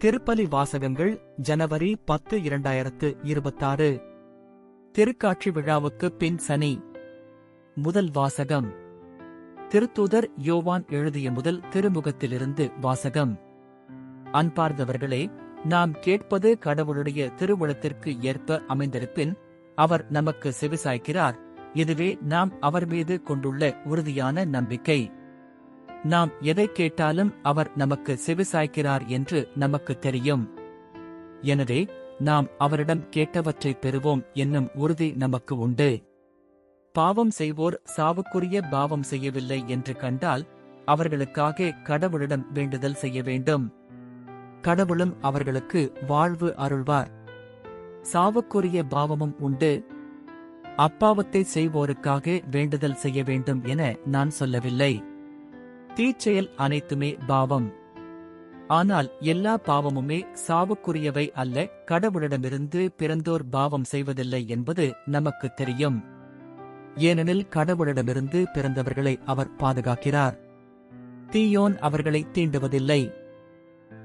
திருப்பலி வாசகங்கள் ஜனவரி 10, 2026. திருக்காட்சி விழாவுக்கு பின் சனி. முதல் வாசகம் திருத்தூதர் யோவான் எழுதிய முதல் திருமுகத்திலிருந்து வாசகம். அன்பார்ந்தவர்களே, நாம் கேட்பது கடவுளுடைய திருவுளத்திற்கு ஏற்ப அமைந்திருப்பின் அவர் நமக்கு செவிசாய்க்கிறார். இதுவே நாம் அவர் மீது கொண்டுள்ள உறுதியான நம்பிக்கை. நாம் எதை கேட்டாலும் அவர் நமக்கு செவிசாய்க்கிறார் என்று நமக்கு தெரியும். எனவே நாம் அவரிடம் கேட்டவற்றை பெறுவோம் என்னும் உறுதி நமக்கு உண்டு. பாவம் செய்வோர் சாவுக்குரிய பாவம் செய்யவில்லை என்று கண்டால் அவர்களுக்காக கடவுளிடம் வேண்டுதல் செய்ய வேண்டும். கடவுளும் அவர்களுக்கு வாழ்வு அருள்வார். சாவுக்குரிய பாவமும் உண்டு. அப்பாவத்தை செய்வோருக்காக வேண்டுதல் செய்ய வேண்டும் என நான் சொல்லவில்லை. தீச்செயல் அனைத்துமே பாவம். ஆனால் எல்லா பாவமுமே சாவுக்குரியவை அல்ல. கடவுளிடமிருந்து பிறந்தோர் பாவம் செய்வதில்லை என்பது நமக்கு தெரியும். ஏனெனில் கடவுளிடமிருந்து பிறந்தவர்களை அவர் பாதுகாக்கிறார். தீயோன் அவர்களை தீண்டுவதில்லை.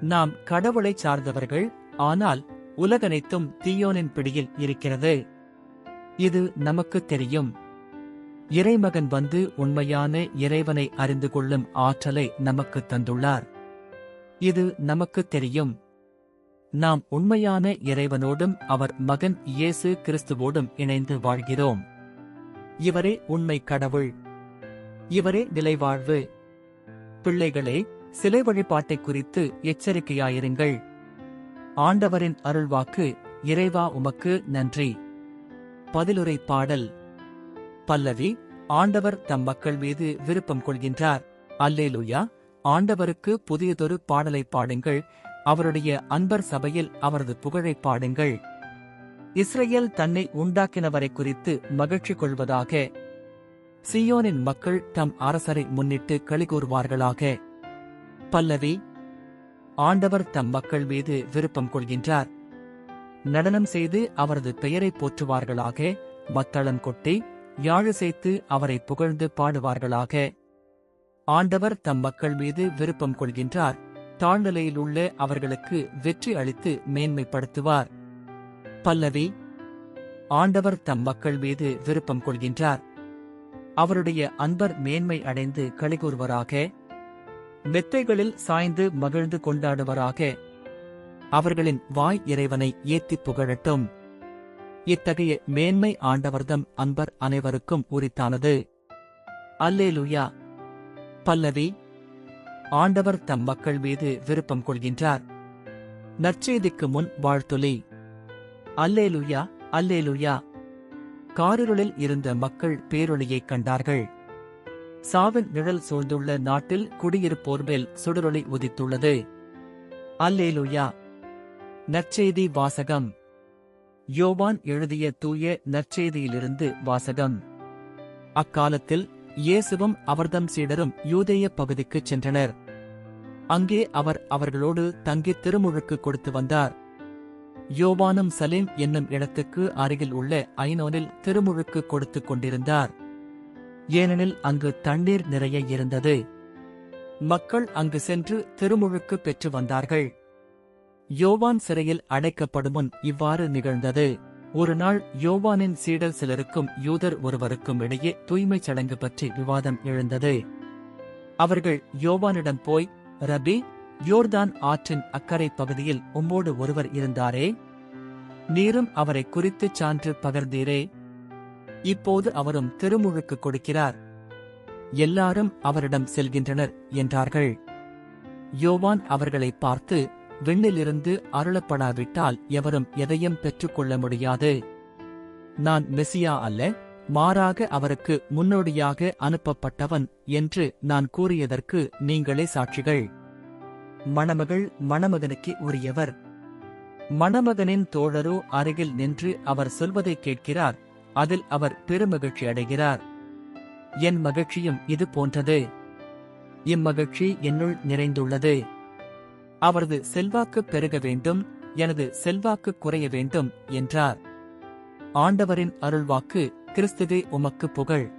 நாம் கடவுளை சார்ந்தவர்கள், ஆனால் உலகனைத்தும் தீயோனின் பிடியில் இருக்கிறது. இது நமக்கு தெரியும். இறைமகன் வந்து உண்மையான இறைவனை அறிந்து கொள்ளும் ஆற்றலை நமக்கு தந்துள்ளார். இது நமக்கு தெரியும். நாம் உண்மையான இறைவனோடும் அவர் மகன் இயேசு கிறிஸ்துவோடும் இணைந்து வாழ்கிறோம். இவரே உண்மை கடவுள். இவரே நிலைவாழ்வு. பிள்ளைகளே, சிலை வழிபாட்டை குறித்து எச்சரிக்கையாயிருங்கள். ஆண்டவரின் அருள்வாக்கு. இறைவா, உமக்கு நன்றி. பதிலுரை பாடல். பல்லவி. ஆண்டவர் தம் மக்கள் மீது விருப்பம் கொள்கின்றார். அல்லேலூயா. ஆண்டவருக்கு புதியதொரு பாடலை பாடுங்கள். அவருடைய அன்பர் சபையில் அவரது புகழை பாடுங்கள். இஸ்ரேல் தன்னை உண்டாக்கினவரை குறித்து மகிழ்ச்சி கொள்வதாக. சியோனின் மக்கள் தம் அரசரை முன்னிட்டு களிகூறுவார்களாக. பல்லவி. ஆண்டவர் தம் மக்கள் மீது விருப்பம் கொள்கின்றார். நடனம் செய்து அவரது பெயரை போற்றுவார்களாக. மத்தளம் கொட்டி யாழிசைத்து அவரை புகழ்ந்து பாடுவார்களாக. ஆண்டவர் தம் மக்கள் மீது விருப்பம் கொள்கின்றார். தாழ்நிலையில் உள்ள அவர்களுக்கு வெற்றி அளித்து மேன்மைப்படுத்துவார். பல்லவி. ஆண்டவர் தம் மக்கள் மீது விருப்பம் கொள்கின்றார். அவருடைய அன்பர் மேன்மை அடைந்து களிகூறுவராக. மெத்தைகளில் சாய்ந்து மகிழ்ந்து கொண்டாடுவராக. அவர்களின் வாய் இறைவனை ஏத்திப் புகழட்டும். இத்தகைய மேன்மை ஆண்டவர்தம் அன்பர் அனைவருக்கும் உரித்தானது. அல்லேலூயா. பல்லவி. ஆண்டவர் தம் மக்கள் மீது விருப்பம் கொள்கின்றார். நற்செய்திக்கு முன் வாழ்த்துளி. அல்லேலூயா, அல்லேலூயா. காரிருளில் இருந்த மக்கள் பேரொளியைக் கண்டார்கள். சாவின் நிழல் சூழ்ந்துள்ள நாட்டில் குடியிருப்போர் மேல் சுடரொளி உதித்துள்ளது. அல்லேலூயா. நற்செய்தி வாசகம். யோவான் எழுதிய தூய நற்செய்தியிலிருந்து வாசகம். அக்காலத்தில் இயேசுவும் அவர்தம் சீடரும் யூதேய பகுதிக்குச் சென்றனர். அங்கே அவர் அவர்களோடு தங்கி திருமுழுக்கு கொடுத்து வந்தார். யோவானும் சலீம் என்னும் இடத்துக்கு அருகில் உள்ள ஐனோனில் திருமுழுக்கு கொடுத்துக் கொண்டிருந்தார். ஏனெனில் அங்கு தண்ணீர் நிறைய இருந்தது. மக்கள் அங்கு சென்று திருமுழுக்கு பெற்று வந்தார்கள். யோவான் சிறையில் அடைக்கப்படுமுன் இவ்வாறு நிகழ்ந்தது. ஒரு நாள் யோவானின் சீடர் சிலருக்கும் யூதர் ஒருவருக்கும் இடையே தூய்மைச் சடங்கு பற்றி விவாதம் எழுந்தது. அவர்கள் யோவானிடம் போய், ரபி, யோர்தான் ஆற்றின் அக்கரை பகுதியில் உம்மோடு ஒருவர் இருந்தாரே, நீரும் அவரை குறித்துச் சான்று பகர்ந்தீரே. இப்போது அவரும் திருமுழுக்கு கொடுக்கிறார். எல்லாரும் அவரிடம் செல்கின்றனர் என்றார்கள். யோவான் அவர்களை பார்த்து, விண்ணிலிருந்து அருளப்படாவிட்டால் எவரும் எதையும் பெற்றுக்கொள்ள முடியாது. நான் மெசியா அல்ல, மாறாக அவருக்கு முன்னோடியாக அனுப்பப்பட்டவன் என்று நான் கூறியதற்கு நீங்களே சாட்சிகள். மணமகள் மணமகனுக்கு உரியவர். மணமகனின் தோழரோ அருகில் நின்று அவர் சொல்வதை கேட்கிறார். அதில் அவர் பெருமகிழ்ச்சி அடைகிறார். என் மகிழ்ச்சியும் இது போன்றது. இம்மகிழ்ச்சி என்னுள் நிறைந்துள்ளது. அவரது செல்வாக்கு பெருக வேண்டும், எனது செல்வாக்கு குறைய வேண்டும் என்றார். ஆண்டவரின் அருள்வாக்கு. கிறிஸ்துவே உமக்கு புகழ்.